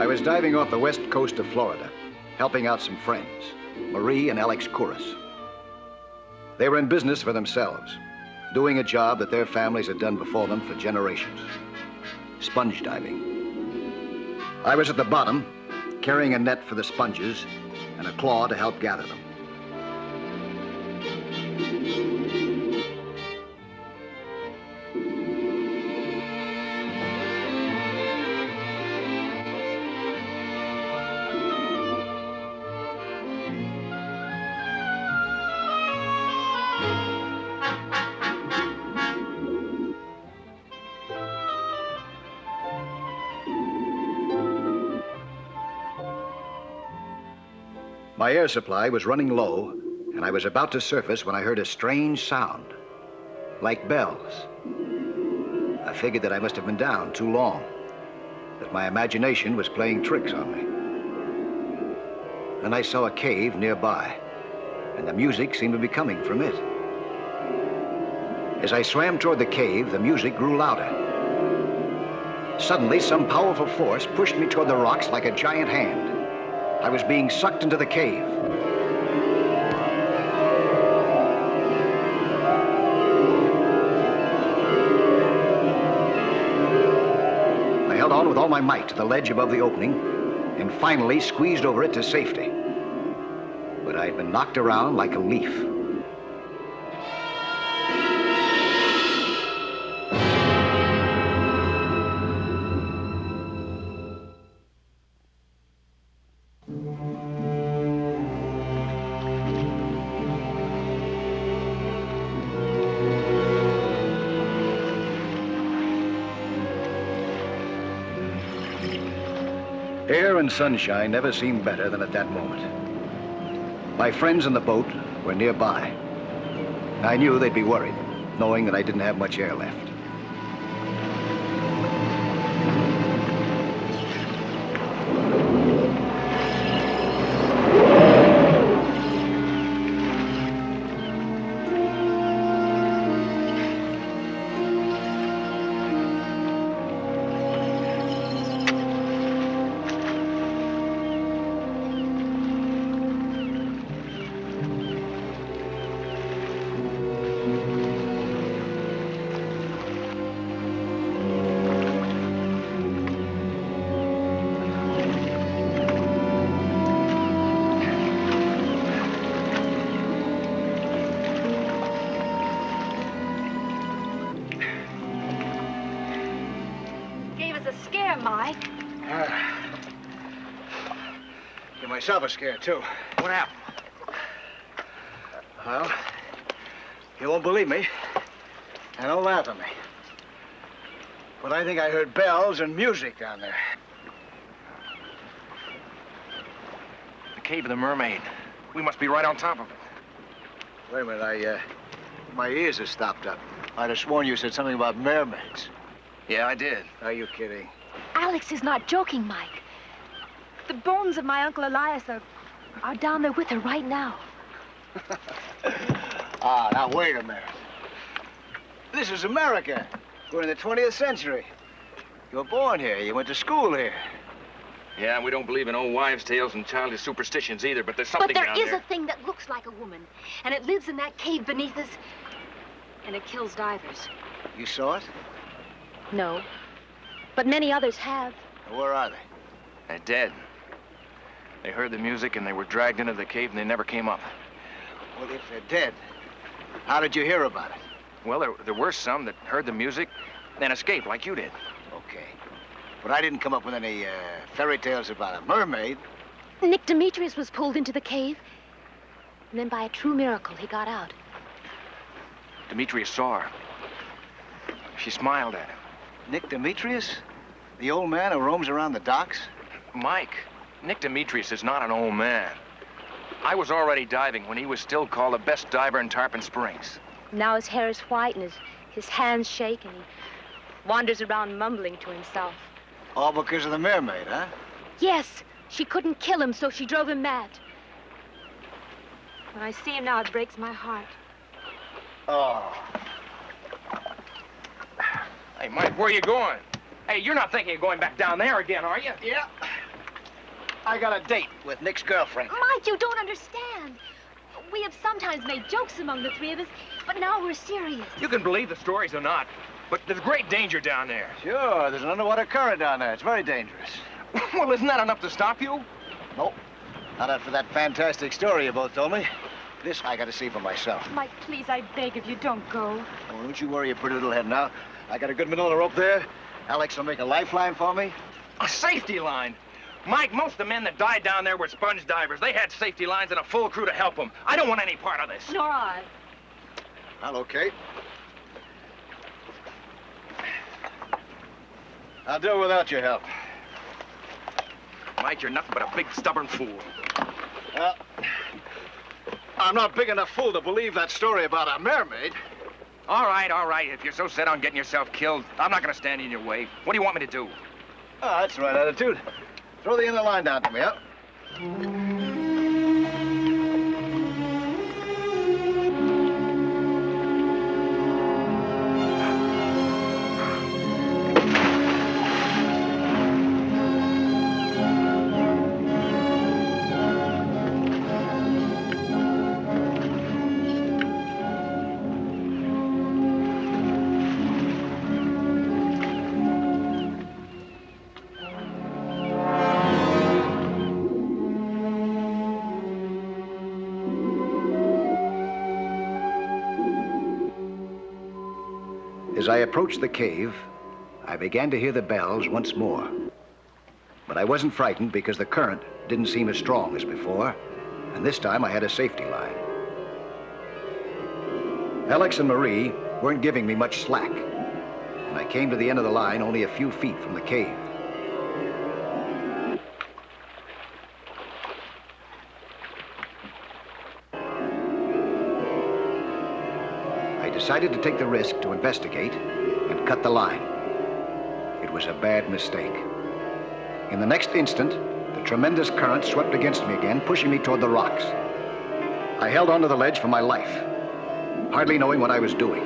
I was diving off the west coast of Florida, helping out some friends, Marie and Alex Kouris. They were in business for themselves, doing a job that their families had done before them for generations. Sponge diving. I was at the bottom, carrying a net for the sponges and a claw to help gather them. My air supply was running low, and I was about to surface when I heard a strange sound, like bells. I figured that I must have been down too long, that my imagination was playing tricks on me. Then I saw a cave nearby, and the music seemed to be coming from it. As I swam toward the cave, the music grew louder. Suddenly, some powerful force pushed me toward the rocks like a giant hand. I was being sucked into the cave. I held on with all my might to the ledge above the opening and finally squeezed over it to safety. But I had been knocked around like a leaf. Air and sunshine never seemed better than at that moment. My friends in the boat were nearby. I knew they'd be worried, knowing that I didn't have much air left. Give myself a scare, too. What happened? Well, you won't believe me, and don't laugh at me. But I think I heard bells and music down there. The cave of the Mermaid. We must be right on top of it. Wait a minute, my ears are stopped up. I'd have sworn you said something about mermaids. Yeah, I did. Are you kidding? Alex is not joking, Mike. The bones of my Uncle Elias are down there with her right now. Now wait a minute. This is America. We're in the 20th century. You were born here. You went to school here. Yeah, we don't believe in old wives' tales and childish superstitions either, but there's something down there. But there is a thing that looks like a woman, and it lives in that cave beneath us, and it kills divers. You saw it? No, but many others have. Where are they? They're dead. They heard the music and they were dragged into the cave and they never came up. Well, if they're dead, how did you hear about it? Well, there were some that heard the music and escaped like you did. Okay. But I didn't come up with any fairy tales about a mermaid. Nick Demetrius was pulled into the cave, and then by a true miracle, he got out. Demetrius saw her. She smiled at him. Nick Demetrius? The old man who roams around the docks? Mike, Nick Demetrius is not an old man. I was already diving when he was still called the best diver in Tarpon Springs. Now his hair is white and his hands shake, and he wanders around mumbling to himself. All because of the mermaid, huh? Yes. She couldn't kill him, so she drove him mad. When I see him now, it breaks my heart. Oh. Hey, Mike, where are you going? Hey, you're not thinking of going back down there again, are you? Yeah. I got a date with Nick's girlfriend. Mike, you don't understand. We have sometimes made jokes among the three of us, but now we're serious. You can believe the stories or not, but there's great danger down there. Sure, there's an underwater current down there. It's very dangerous. Well, isn't that enough to stop you? Nope. Not after that fantastic story you both told me. This I got to see for myself. Mike, please, I beg of you, don't go. Oh, don't you worry your pretty little head now. I got a good manila rope there. Alex will make a lifeline for me. A safety line? Mike, most of the men that died down there were sponge divers. They had safety lines and a full crew to help them. I don't want any part of this. Nor I. Well, okay. I'll do it without your help. Mike, you're nothing but a big, stubborn fool. Well, I'm not big enough fool to believe that story about a mermaid. All right, all right. If you're so set on getting yourself killed, I'm not going to stand in your way. What do you want me to do? Oh, that's the right attitude. Throw the inner line down to me, huh? As I approached the cave, I began to hear the bells once more. But I wasn't frightened because the current didn't seem as strong as before, and this time I had a safety line. Alex and Marie weren't giving me much slack, and I came to the end of the line only a few feet from the cave. I decided to take the risk to investigate and cut the line. It was a bad mistake. In the next instant, the tremendous current swept against me again, pushing me toward the rocks. I held onto the ledge for my life, hardly knowing what I was doing.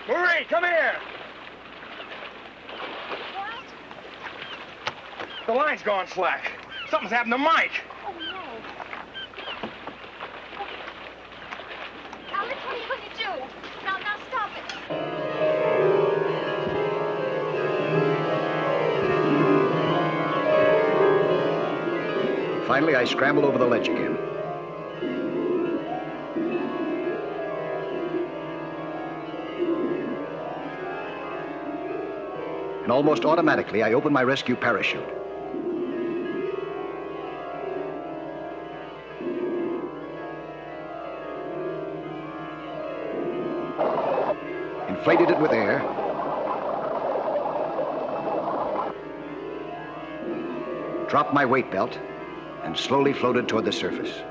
Marie, come here! What? The line's gone slack. Something's happened to Mike. Oh, no. Alex, what are you going to do? Now, stop it. Finally, I scrambled over the ledge again. And almost automatically, I opened my rescue parachute. Inflated it with air. Dropped my weight belt and slowly floated toward the surface.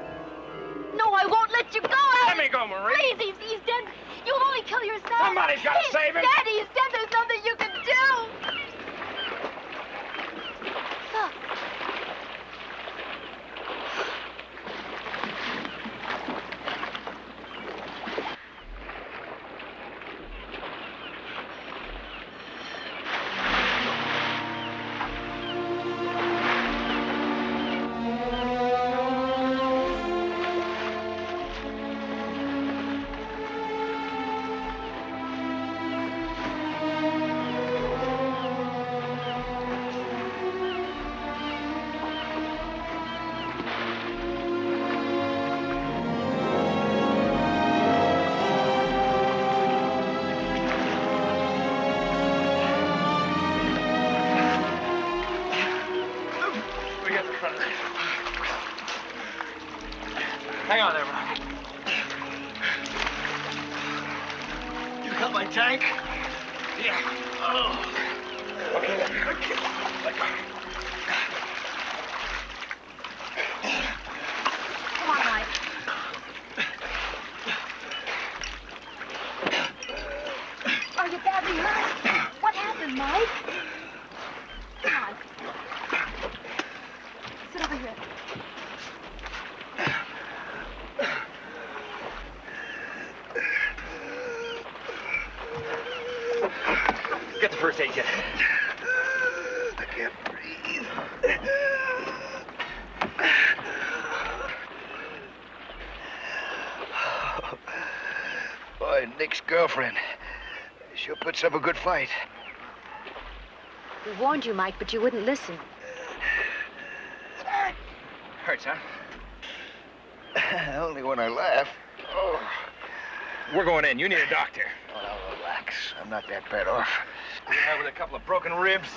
No, I won't let you go, Alex. Let me go, Marie. Please, he's dead. You'll only kill yourself. Somebody's got to He's save him. Dead. He's dead. There's nothing you can do. Look. Hang on there, Rob. You got my tank? Yeah. Oh. Okay, let go. Come on, Mike. Are you badly hurt? take you. I can't breathe. Boy, Nick's girlfriend. Sure puts up a good fight. We warned you, Mike, but you wouldn't listen. Hurts, huh? Only when I laugh. Oh. We're going in. You need a doctor. Oh, now relax. I'm not that bad off. You're here with a couple of broken ribs.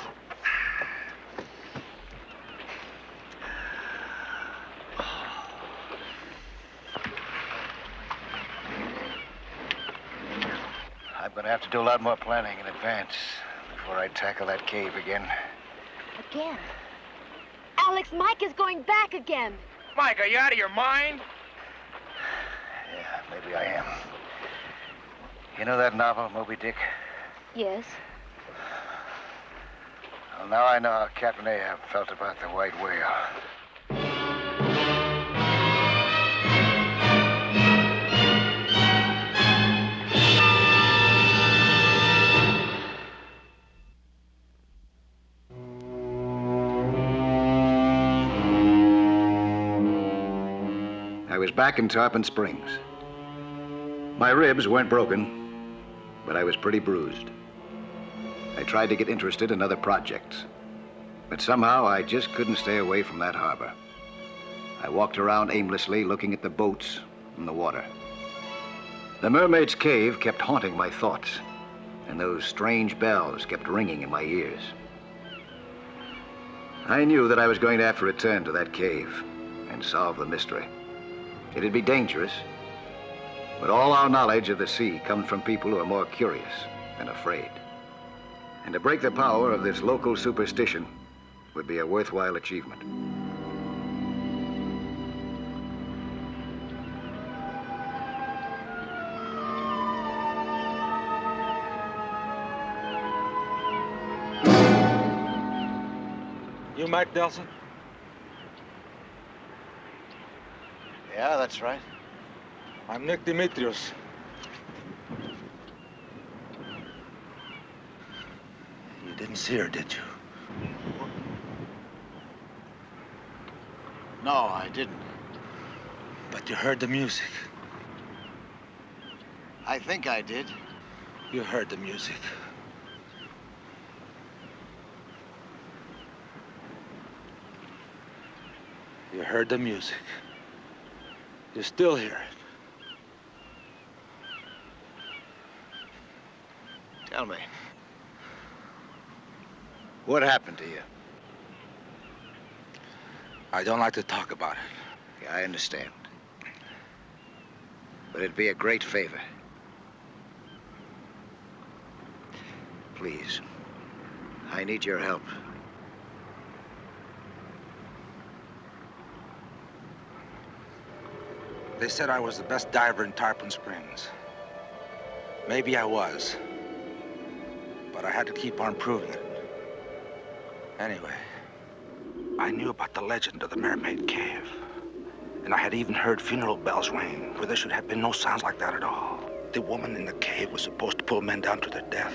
I'm gonna have to do a lot more planning in advance before I tackle that cave again. Again? Alex, Mike is going back again. Mike, are you out of your mind? Yeah, maybe I am. You know that novel, Moby Dick? Yes. Well, now I know how Captain Ahab felt about the white whale. I was back in Tarpon Springs. My ribs weren't broken, but I was pretty bruised. I tried to get interested in other projects, but somehow I just couldn't stay away from that harbor. I walked around aimlessly, looking at the boats and the water. The Mermaid's Cave kept haunting my thoughts, and those strange bells kept ringing in my ears. I knew that I was going to have to return to that cave and solve the mystery. It'd be dangerous, but all our knowledge of the sea comes from people who are more curious than afraid. And to break the power of this local superstition would be a worthwhile achievement. You Mike Delson? Yeah, that's right. I'm Nick Demetrius. You didn't see her, did you? No, I didn't. But you heard the music. I think I did. You heard the music. You heard the music. You still hear it. Tell me, what happened to you? I don't like to talk about it. Yeah, I understand. But it'd be a great favor. Please, I need your help. They said I was the best diver in Tarpon Springs. Maybe I was. But I had to keep on proving it. Anyway, I knew about the legend of the Mermaid Cave. And I had even heard funeral bells ring where there should have been no sounds like that at all. The woman in the cave was supposed to pull men down to their death.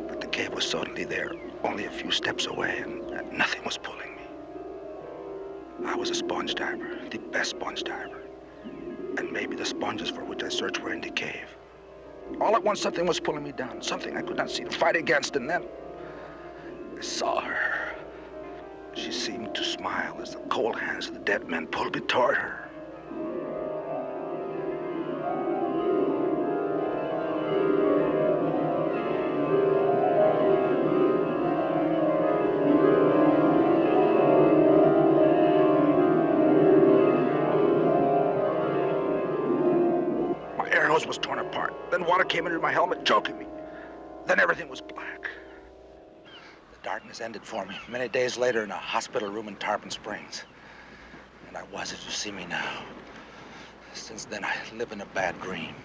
But the cave was suddenly there, only a few steps away, and nothing was pulling me. I was a sponge diver, the best sponge diver. And maybe the sponges for which I searched were in the cave. All at once, something was pulling me down, something I could not see to fight against, and then I saw her. She seemed to smile as the cold hands of the dead men pulled me toward her. Was torn apart. Then water came into my helmet, choking me. Then everything was black. The darkness ended for me many days later in a hospital room in Tarpon Springs. And I was as you see me now. Since then, I live in a bad dream.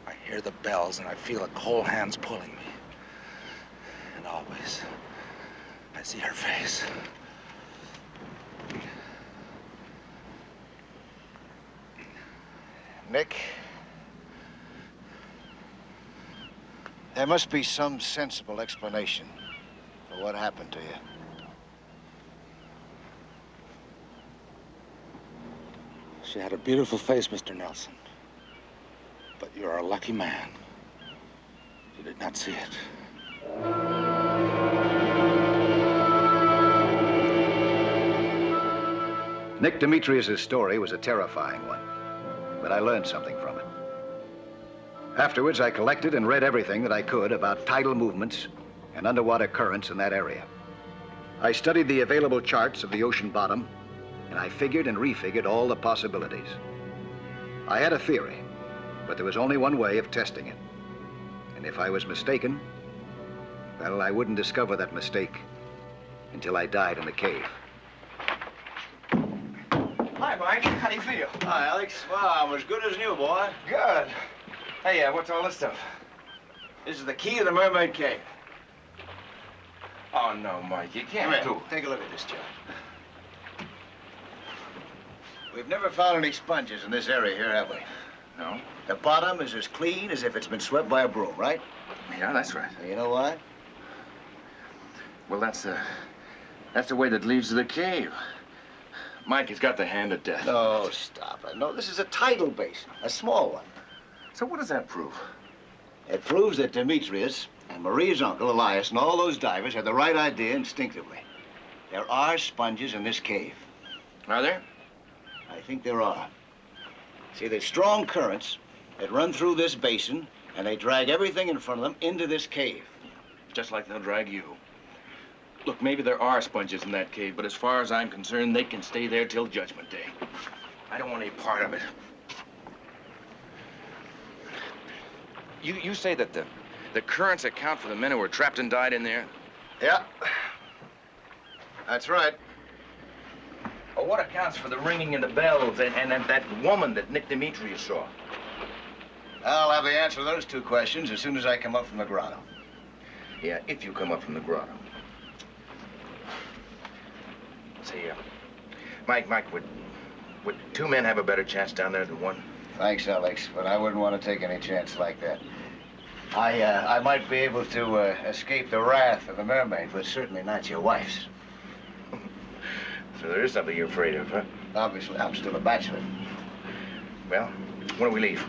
I hear the bells and I feel the cold hands pulling me. And always, I see her face. Nick? There must be some sensible explanation for what happened to you. She had a beautiful face, Mr. Nelson. But you're a lucky man. You did not see it. Nick Demetrius' story was a terrifying one, but I learned something from it. Afterwards, I collected and read everything that I could about tidal movements and underwater currents in that area. I studied the available charts of the ocean bottom, and I figured and refigured all the possibilities. I had a theory, but there was only one way of testing it. And if I was mistaken, well, I wouldn't discover that mistake until I died in the cave. Hi, Mike. How do you feel? Hi, Alex. Well, I'm as good as new, boy. Good. Hey, what's all this stuff? This is the key to the Mermaid Cave. Oh, no, Mike. You Come can't here. do. Take a look at this chart. We've never found any sponges in this area here, have we? No? The bottom is as clean as if it's been swept by a broom, right? Yeah, that's right. You know why? Well, that's the way that leads to the cave. Mike has got the hand of death. No, stop it. No, this is a tidal basin, a small one. So what does that prove? It proves that Demetrius and Maria's uncle, Elias, and all those divers had the right idea instinctively. There are sponges in this cave. Are there? I think there are. See, there's strong currents that run through this basin, and they drag everything in front of them into this cave. Just like they'll drag you. Look, maybe there are sponges in that cave, but as far as I'm concerned, they can stay there till Judgment Day. I don't want any part of it. You say that the currents account for the men who were trapped and died in there? Yeah. That's right. Well, what accounts for the ringing of the bells and that woman that Nick Demetrius saw? I'll have the answer to those two questions as soon as I come up from the grotto. Yeah, if you come up from the grotto. See, Mike, would two men have a better chance down there than one? Thanks, Alex, but I wouldn't want to take any chance like that. I might be able to escape the wrath of the mermaid, but certainly not your wife's. So there is something you're afraid of, huh? Obviously, I'm still a bachelor. Well, when do we leave?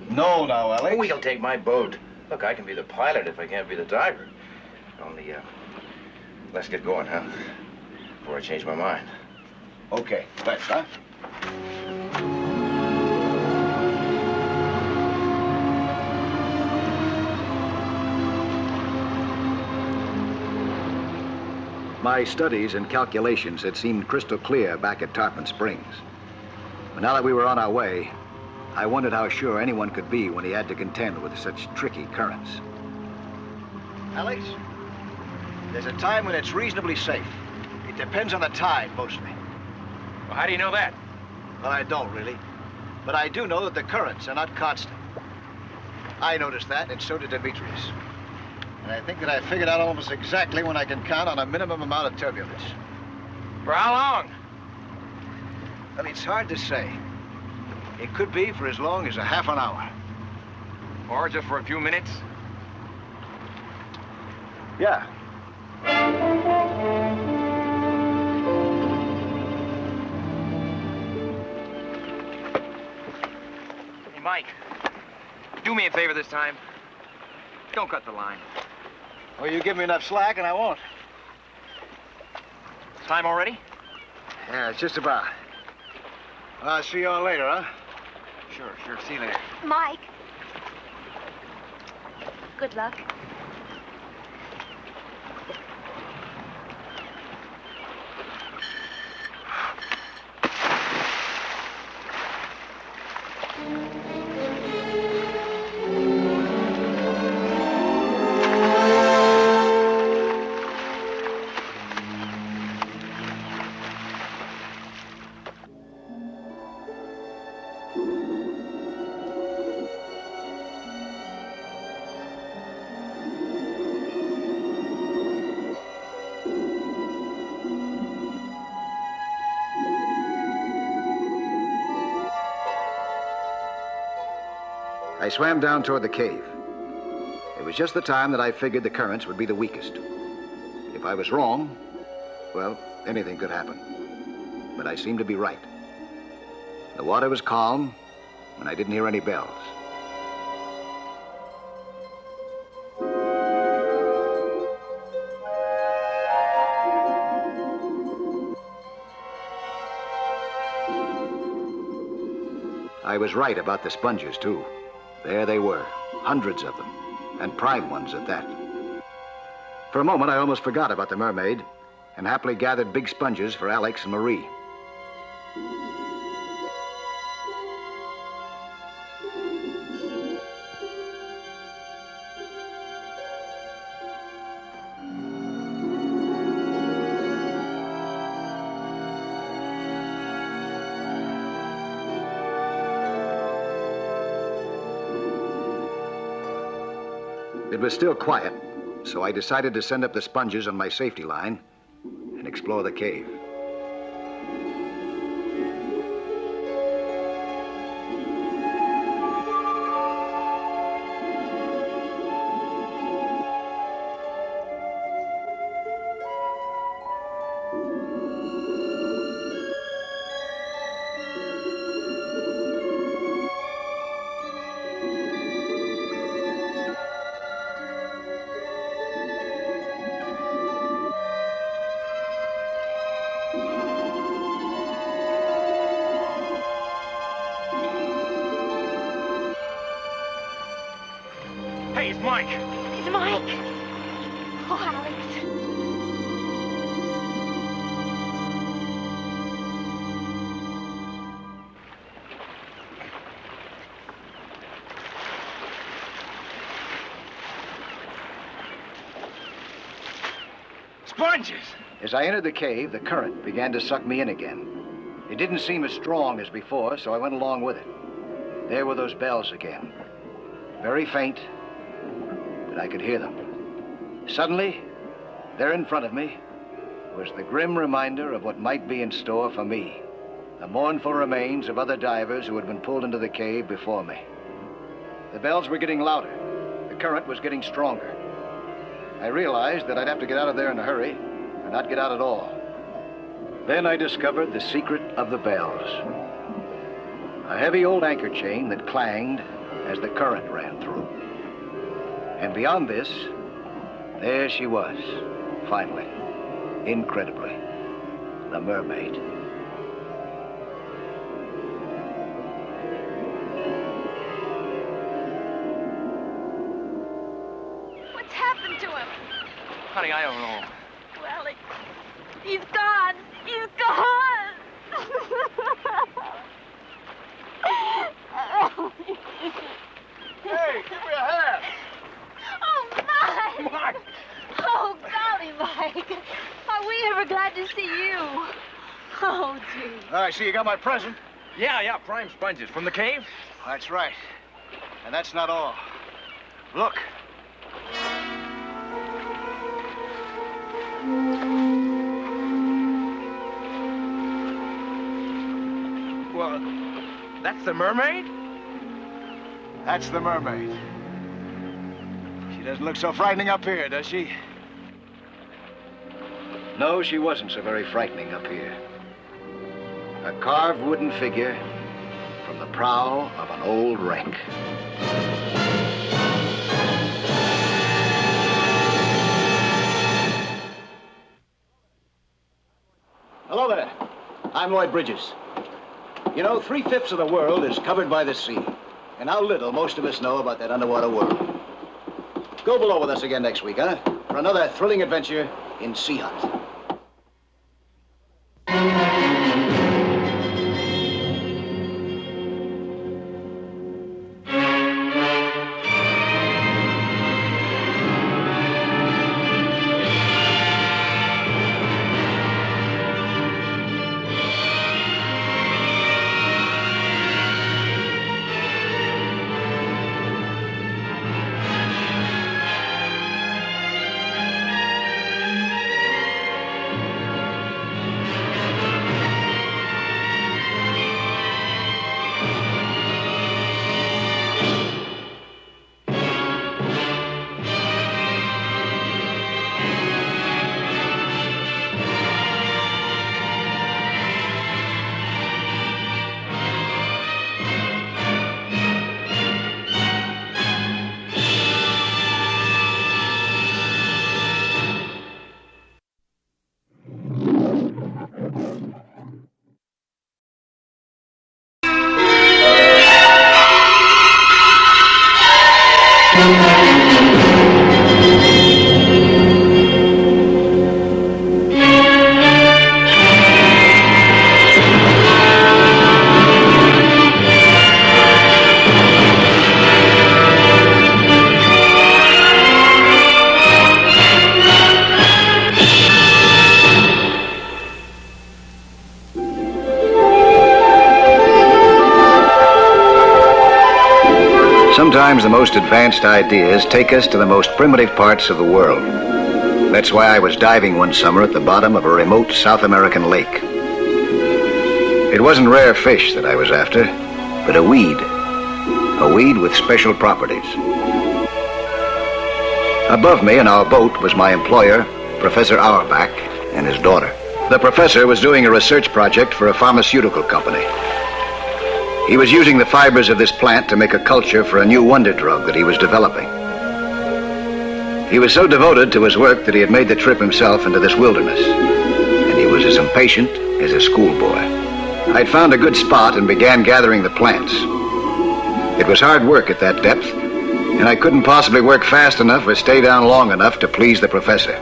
No, now, Alex. Oh, we'll take my boat. Look, I can be the pilot if I can't be the diver. Only, let's get going, huh? Before I change my mind. Okay, let's, huh? My studies and calculations had seemed crystal clear back at Tarpon Springs. But now that we were on our way, I wondered how sure anyone could be when he had to contend with such tricky currents. Alex, there's a time when it's reasonably safe. It depends on the tide, mostly. Well, how do you know that? Well, I don't really. But I do know that the currents are not constant. I noticed that, and so did Demetrius. And I think that I figured out almost exactly when I can count on a minimum amount of turbulence. For how long? Well, it's hard to say. It could be for as long as a half an hour. Or just for a few minutes? Yeah. Hey, Mike, do me a favor this time. Don't cut the line. Well, you give me enough slack and I won't. Time already? Yeah, it's just about. I'll see you all later, huh? Sure. See you later. Mike. Good luck. I swam down toward the cave. was just the time that I figured the currents would be the weakest. If I was wrong, well, anything could happen. But I seemed to be right. The water was calm, and I didn't hear any bells. I was right about the sponges, too. There they were, hundreds of them, and prime ones at that. For a moment, I almost forgot about the Mermaid and happily gathered big sponges for Alex and Marie. It was still quiet, so I decided to send up the sponges on my safety line and explore the cave. Hey, it's Mike. It's Mike. Oh, Alex. Sponges! As I entered the cave, the current began to suck me in again. It didn't seem as strong as before, so I went along with it. There were those bells again. Very faint, but I could hear them. Suddenly, there in front of me was the grim reminder of what might be in store for me. The mournful remains of other divers who had been pulled into the cave before me. The bells were getting louder. The current was getting stronger. I realized that I'd have to get out of there in a hurry, or not get out at all. Then I discovered the secret of the bells. A heavy old anchor chain that clanged as the current ran through. And beyond this, there she was, finally, incredibly, the Mermaid. What's happened to him? Honey, I don't know. Well, he's gone. He's gone. Hey, give me a hand. Oh, Mike. Mike! Oh, golly, Mike. Are we ever glad to see you? Oh, gee. I see you got my present. Yeah, prime sponges. From the cave? That's right. And that's not all. Look. Well, that's the Mermaid? That's the Mermaid. She doesn't look so frightening up here, does she? No, she wasn't so very frightening up here. A carved wooden figure from the prow of an old wreck. Hello there. I'm Lloyd Bridges. You know, 3/5 of the world is covered by the sea. And how little most of us know about that underwater world. Go below with us again next week, huh? For another thrilling adventure in Sea Hunt. Sometimes the most advanced ideas take us to the most primitive parts of the world. That's why I was diving one summer at the bottom of a remote South American lake. It wasn't rare fish that I was after, but a weed. A weed with special properties. Above me in our boat was my employer, Professor Auerbach, and his daughter. The professor was doing a research project for a pharmaceutical company. He was using the fibers of this plant to make a culture for a new wonder drug that he was developing. He was so devoted to his work that he had made the trip himself into this wilderness, and he was as impatient as a schoolboy. I'd found a good spot and began gathering the plants. It was hard work at that depth, and I couldn't possibly work fast enough or stay down long enough to please the professor.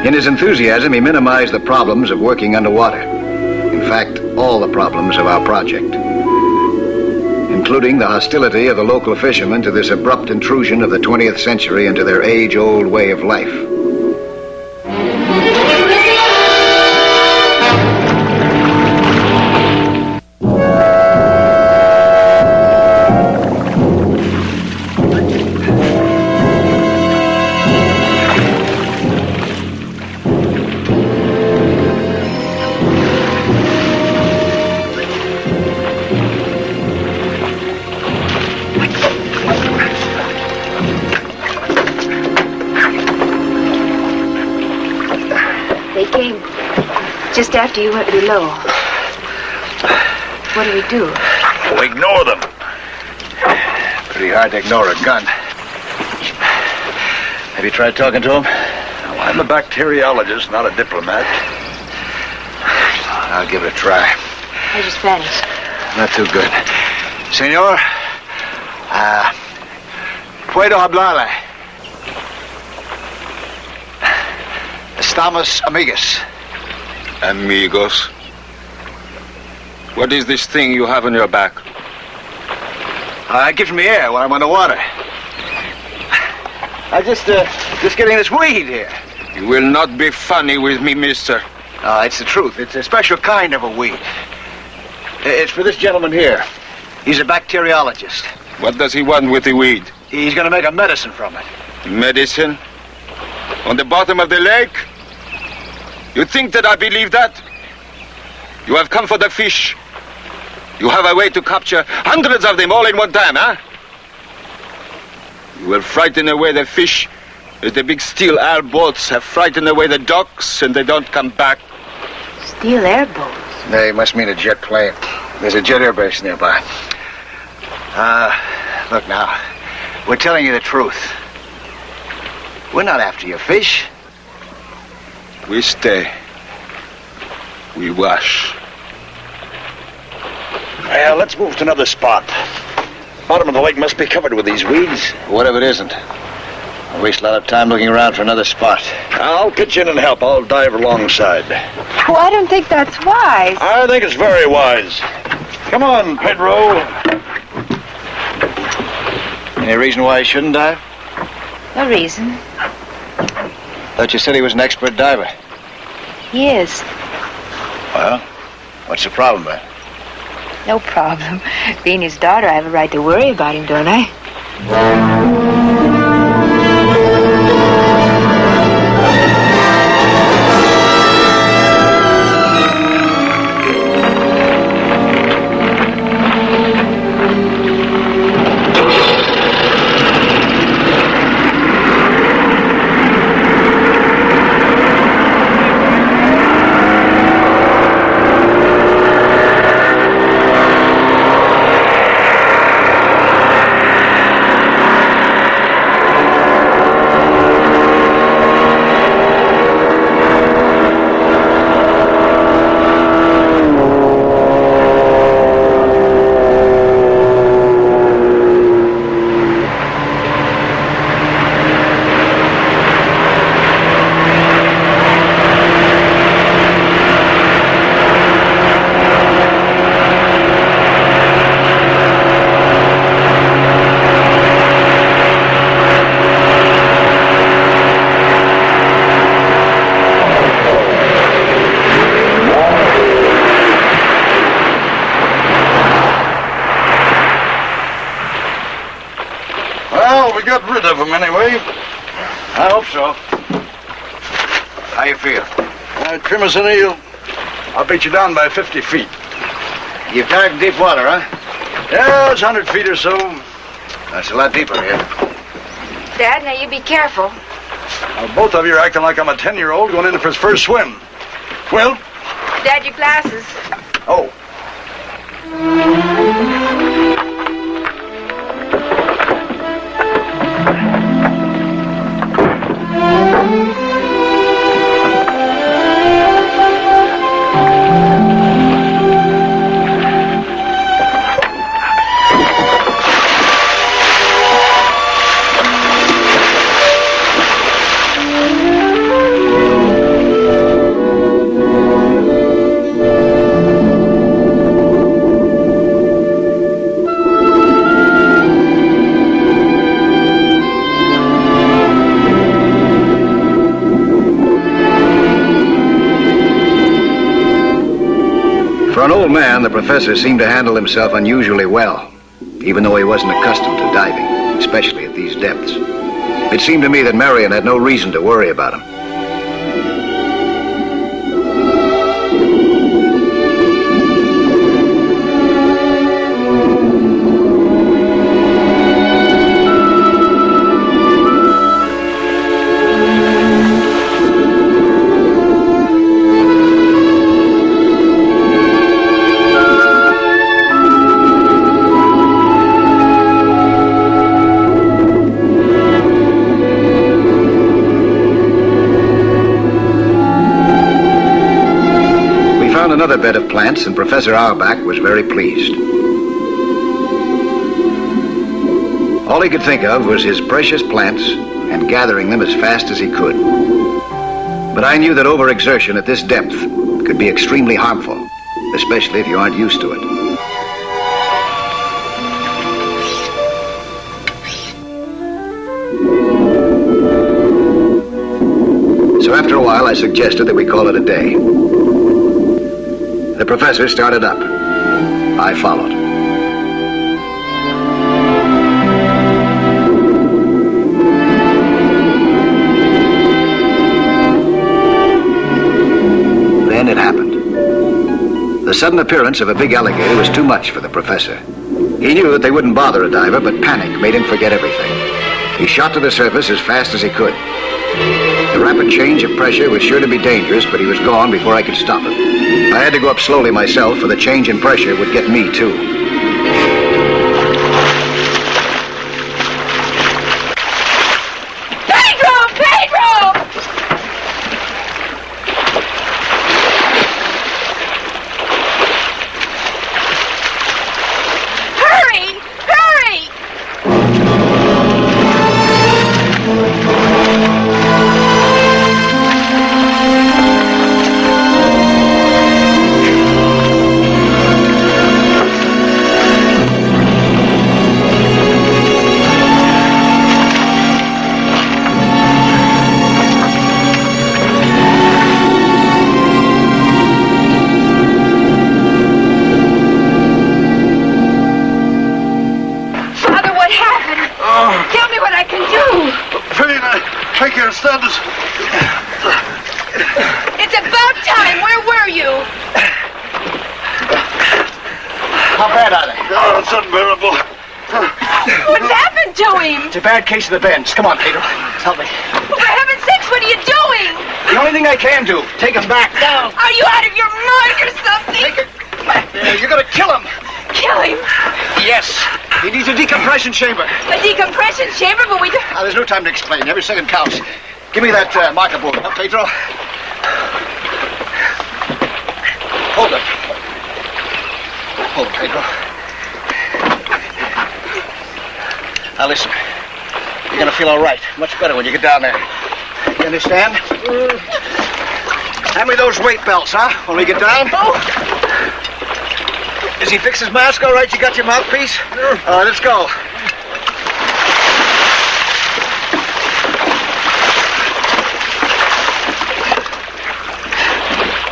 In his enthusiasm, he minimized the problems of working underwater. In fact, all the problems of our project, including the hostility of the local fishermen to this abrupt intrusion of the 20th century into their age-old way of life. Just after you went below. What do we do? We ignore them. Pretty hard to ignore a gun. Have you tried talking to him? Well, I'm a bacteriologist, not a diplomat. I'll give it a try. How's your Spanish? Not too good. Senor, puedo hablarle. Estamos amigos. Amigos. What is this thing you have on your back? It gives me air when I'm underwater. I just getting this weed here. You will not be funny with me, mister. It's the truth. It's a special kind of a weed. It's for this gentleman here. He's a bacteriologist. What does he want with the weed? He's going to make a medicine from it. Medicine? On the bottom of the lake? You think that I believe that? You have come for the fish. You have a way to capture hundreds of them all in one time, huh? You will frighten away the fish as the big steel airboats have frightened away the ducks and they don't come back. Steel airboats? They must mean a jet plane. There's a jet airbase nearby. Look now. We're telling you the truth. We're not after your fish. We stay. We wash. Well, let's move to another spot. Bottom of the lake must be covered with these weeds. What if it isn't? I'll waste a lot of time looking around for another spot. I'll pitch in and help. I'll dive alongside. Oh, I don't think that's wise. I think it's very wise. Come on, Pedro. Any reason why he shouldn't dive? No reason. Thought you said he was an expert diver. He is. Well, what's the problem, then? No problem. Being his daughter, I have a right to worry about him, don't I? got rid of him anyway. I hope so. How you feel? Trim as an eel. I'll beat you down by 50 feet. You've dived in deep water, huh? Yeah, it's 100 feet or so. That's a lot deeper here. Dad, now you be careful. Both of you are acting like I'm a 10-year-old going in for his first swim. Well? Dad, your glasses. Oh. For an old man, the professor seemed to handle himself unusually well, even though he wasn't accustomed to diving, especially at these depths. It seemed to me that Marion had no reason to worry about him. Another bed of plants, and Professor Auerbach was very pleased. All he could think of was his precious plants and gathering them as fast as he could. But I knew that overexertion at this depth could be extremely harmful, especially if you aren't used to it. So after a while, I suggested that we call it a day. The professor started up. I followed. Then it happened. The sudden appearance of a big alligator was too much for the professor. He knew that they wouldn't bother a diver, but panic made him forget everything. He shot to the surface as fast as he could. The rapid change of pressure was sure to be dangerous, but he was gone before I could stop him. I had to go up slowly myself, for the change in pressure would get me, too. Pedro! Pedro! Hurry! Hurry! I can't stand this. It's about time. Where were you? How bad are they? Oh, it's unbearable. What's happened to him? It's a bad case of the bends. Come on, Pedro. Help me. For heaven's sakes, what are you doing? The only thing I can do. Take him back. Down. Are you out of your mind or something? Take it back there. You're going to kill him. Kill him? Yes. He needs a decompression chamber. A decompression chamber, but we don't... Now, there's no time to explain. Every second counts. Give me that marker board, huh, Pedro? Hold it. Hold it, Pedro. Now, listen. You're going to feel all right. Much better when you get down there. You understand? Hand me those weight belts, huh? When we get down. Oh. Does he fix his mask all right? You got your mouthpiece? All right, let's go.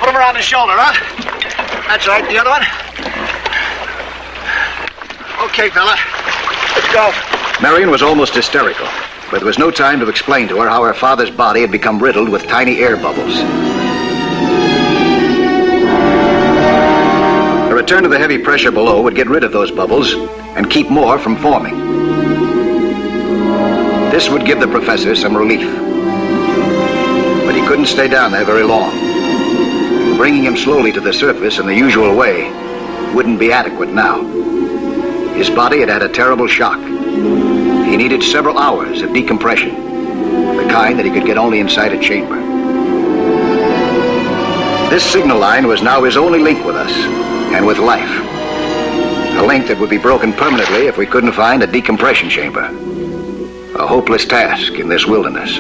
Put him around the shoulder, huh? That's right. The other one? Okay, fella. Let's go. Marion was almost hysterical, but there was no time to explain to her how her father's body had become riddled with tiny air bubbles. A return to the heavy pressure below would get rid of those bubbles and keep more from forming. This would give the professor some relief. But he couldn't stay down there very long. Bringing him slowly to the surface in the usual way wouldn't be adequate now. His body had had a terrible shock. He needed several hours of decompression, the kind that he could get only inside a chamber. This signal line was now his only link with us, and with life. A link that would be broken permanently if we couldn't find a decompression chamber. A hopeless task in this wilderness.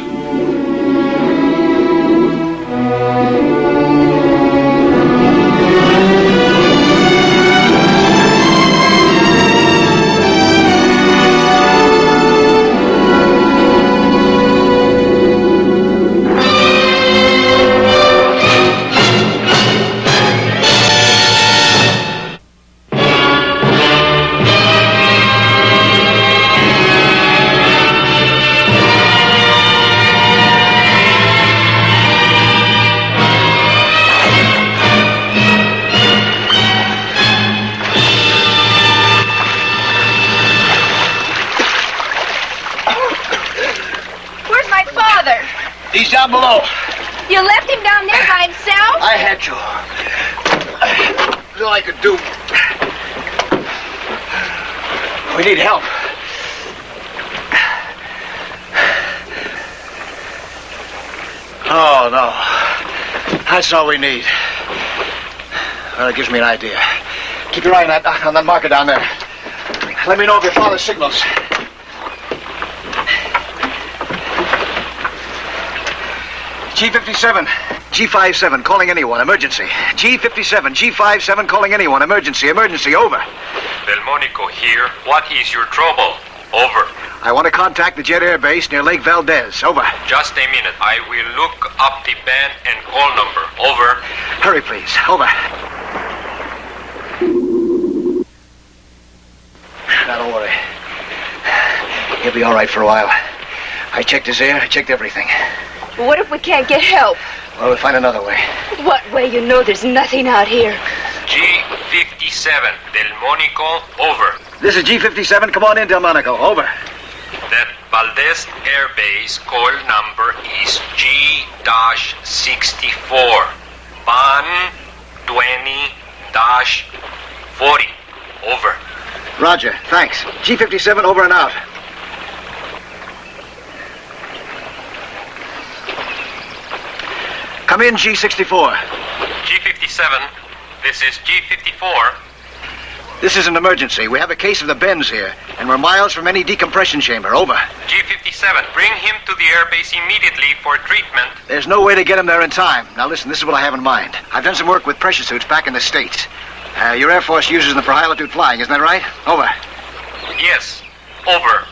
He's down below. You left him down there by himself? I had to. That's all I could do. We need help. Oh, no. That's all we need. Well, it gives me an idea. Keep your eye on that marker down there. Let me know if your father signals. G57, G57, calling anyone, emergency. G57, G57, calling anyone, emergency, emergency, over. Delmonico here. What is your trouble? Over. I want to contact the jet air base near Lake Valdez, over. Just a minute. I will look up the band and call number. Over. Hurry, please, over. Now, don't worry. He'll be all right for a while. I checked his air, I checked everything. But what if we can't get help? Well, we'll find another way. What way? You know there's nothing out here. G57, Delmonico, over. This is G57, come on in, Delmonico, over. That Valdez Air Base call number is G-64. Ban 20-40. Over. Roger, thanks. G57, over and out. Come in, G64. G57, this is G54. This is an emergency. We have a case of the bends here, and we're miles from any decompression chamber. Over. G57, bring him to the airbase immediately for treatment. There's no way to get him there in time. Now listen, this is what I have in mind. I've done some work with pressure suits back in the States. Your Air Force uses them for high altitude flying, isn't that right? Over. Yes, over.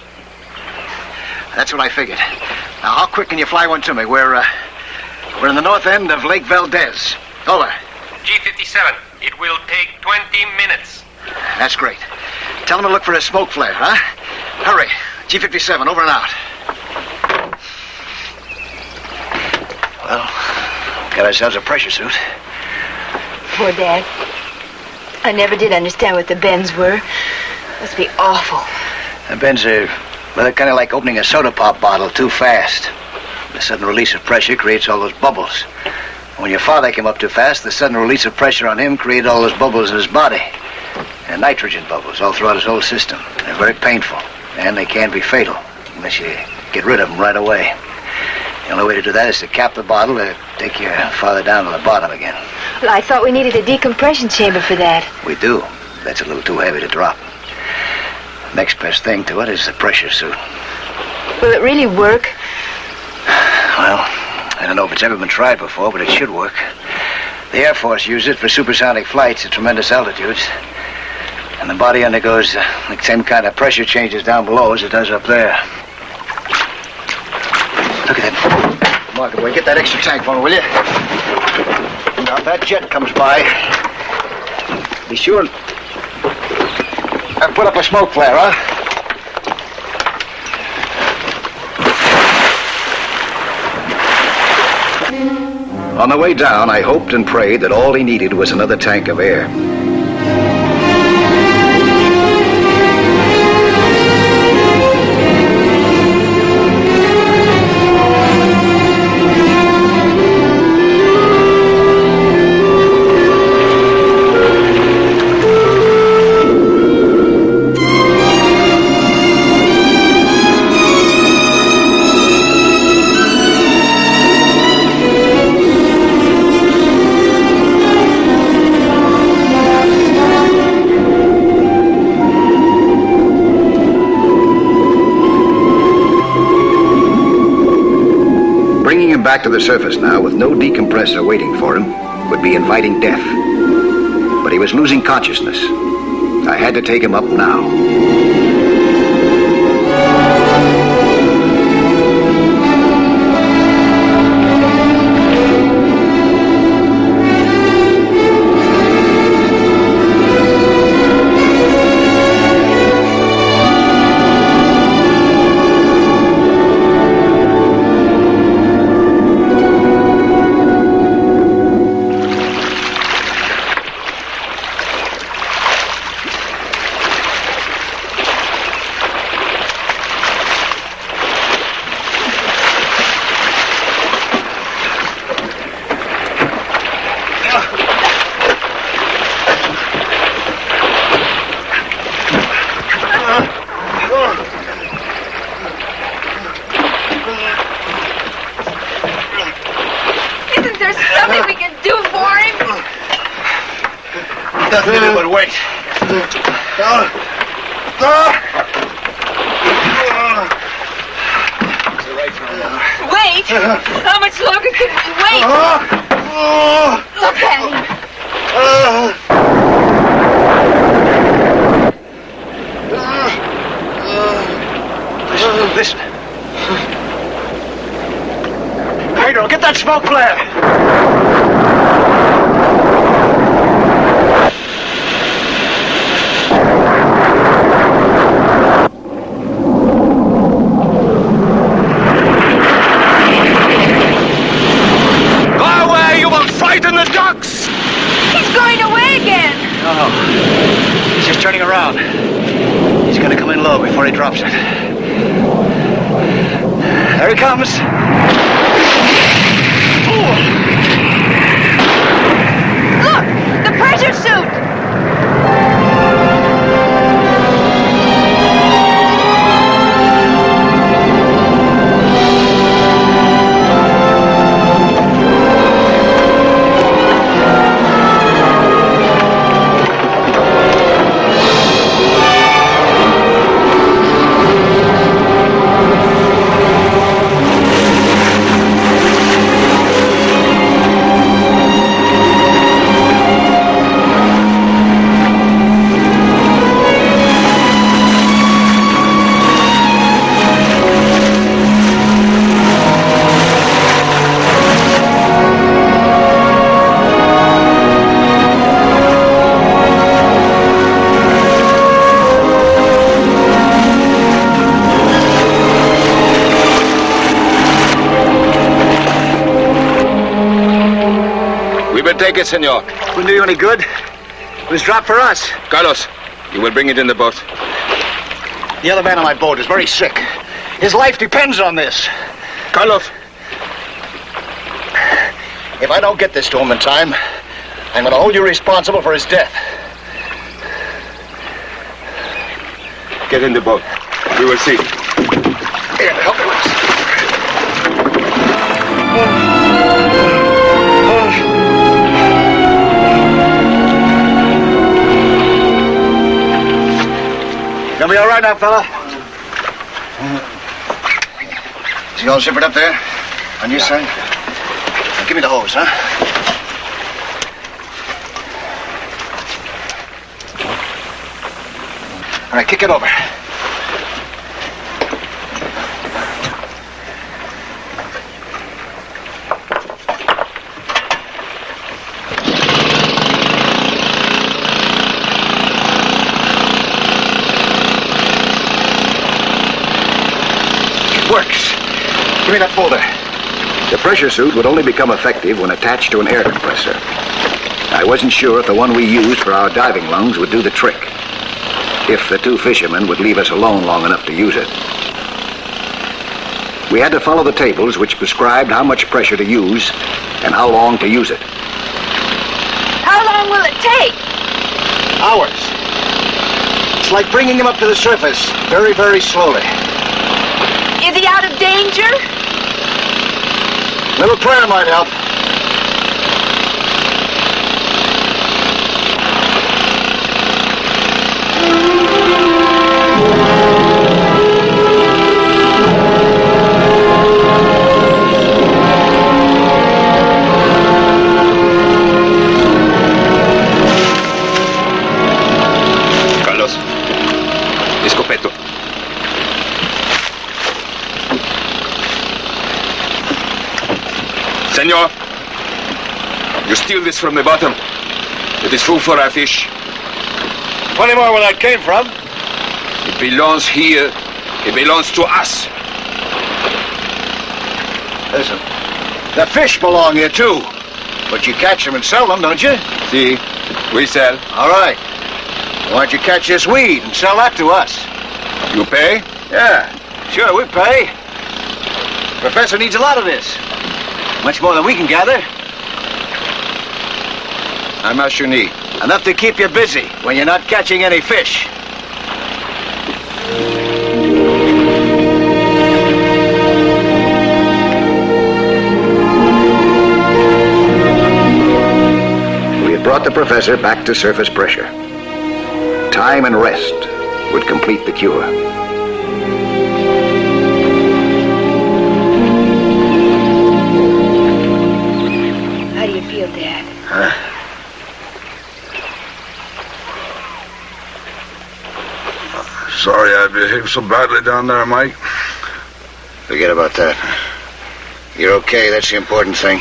That's what I figured. Now, how quick can you fly one to me? We're in the north end of Lake Valdez. Over. G57, it will take 20 minutes. That's great. Tell him to look for a smoke flare, huh? Hurry. G57, over and out. Well, got ourselves a pressure suit. Poor Dad. I never did understand what the bends were. Must be awful. The bends are, well, they're kind of like opening a soda pop bottle too fast. The sudden release of pressure creates all those bubbles. When your father came up too fast, the sudden release of pressure on him created all those bubbles in his body. And nitrogen bubbles all throughout his whole system. They're very painful, and they can be fatal unless you get rid of them right away. The only way to do that is to cap the bottle or take your father down to the bottom again. Well, I thought we needed a decompression chamber for that. We do. That's a little too heavy to drop. Next best thing to it is the pressure suit. Will it really work? Well, I don't know if it's ever been tried before, but it should work. The Air Force uses it for supersonic flights at tremendous altitudes. And the body undergoes the same kind of pressure changes down below as it does up there. Look at that. Market boy, get that extra tank for me, will you? Now, if that jet comes by, be sure and put up a smoke flare, huh? On the way down, I hoped and prayed that all he needed was another tank of air. Back to the surface now with no decompressor waiting for him would be inviting death. But he was losing consciousness. I had to take him up now. Nothing but wait. Wait? How much longer can we wait? Look at him. Listen. Pedro, get that smoke flare. In the ducks! He's going away again! No. He's just turning around. He's gonna come in low before he drops it. There he comes. Look! The pressure suit! Take it, senor. Wouldn't do you any good. It was dropped for us. Carlos, you will bring it in the boat. The other man on my boat is very sick. His life depends on this. Carlos. If I don't get this to him in time, I'm going to hold you responsible for his death. Get in the boat. We will see. Here, help me with this. Gonna be all right now, fella? Is he all zippered up there? On your side? Now, give me the hose, huh? All right, kick it over. Works. Give me that folder. The pressure suit would only become effective when attached to an air compressor. I wasn't sure if the one we used for our diving lungs would do the trick. If the two fishermen would leave us alone long enough to use it. We had to follow the tables which prescribed how much pressure to use and how long to use it. How long will it take? Hours. It's like bringing him up to the surface, very, very slowly. Is he out of danger? Little prayer might help. Carlos, escopeto. Senor, you steal this from the bottom. It is food for our fish. Plenty more where that came from. It belongs here. It belongs to us. Listen, the fish belong here too. But you catch them and sell them, don't you? See, we sell. All right. Why don't you catch this weed and sell that to us? You pay? Yeah, sure, we pay. Professor needs a lot of this. Much more than we can gather. How much you need? Enough to keep you busy when you're not catching any fish. We had brought the professor back to surface pressure. Time and rest would complete the cure. How do you feel, Dad? Sorry I behaved so badly down there, Mike. Forget about that. You're okay, that's the important thing.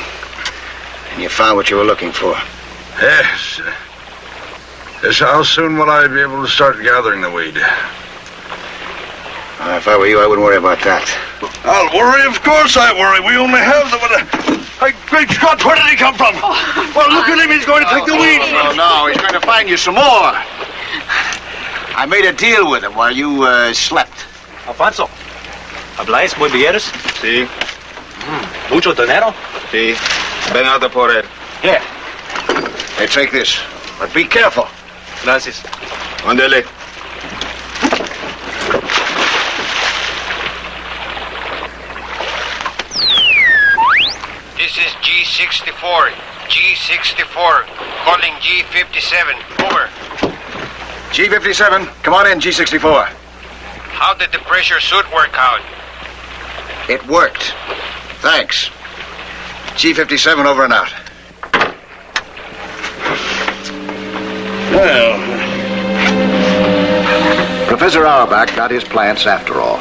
And you found what you were looking for. Yes. Yes, how soon will I be able to start gathering the weed? If I were you, I wouldn't worry about that. I'll worry, of course I worry. We only have the... Great Scott, where did he come from? Well, look at him, he's going to take the weed. No, he's going to find you some more. I made a deal with him while you slept. Alfonso, ¿habláis muy billetes? Sí. Mucho dinero? Sí. Venado por él. Here. Hey, take this. But be careful. Gracias. Ándele. This is G64. G64. Calling G57. Over. G57, come on in, G64. How did the pressure suit work out? It worked. Thanks. G57 over and out. Well... Professor Auerbach got his plants after all,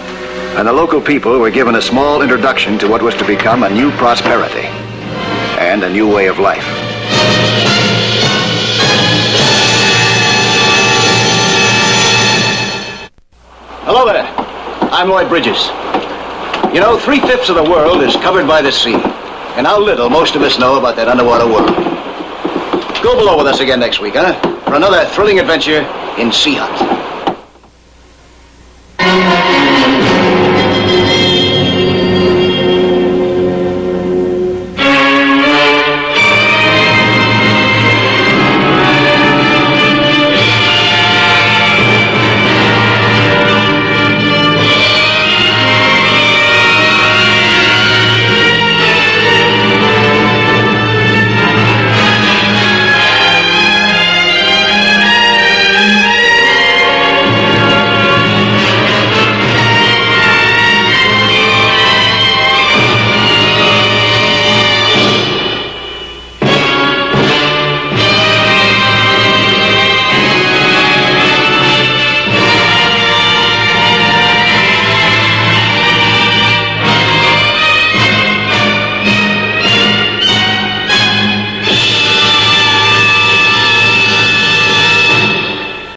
and the local people were given a small introduction to what was to become a new prosperity and a new way of life. Hello there. I'm Lloyd Bridges. You know, 3/5 of the world is covered by the sea, and how little most of us know about that underwater world. Go below with us again next week, huh? For another thrilling adventure in Sea Hunt.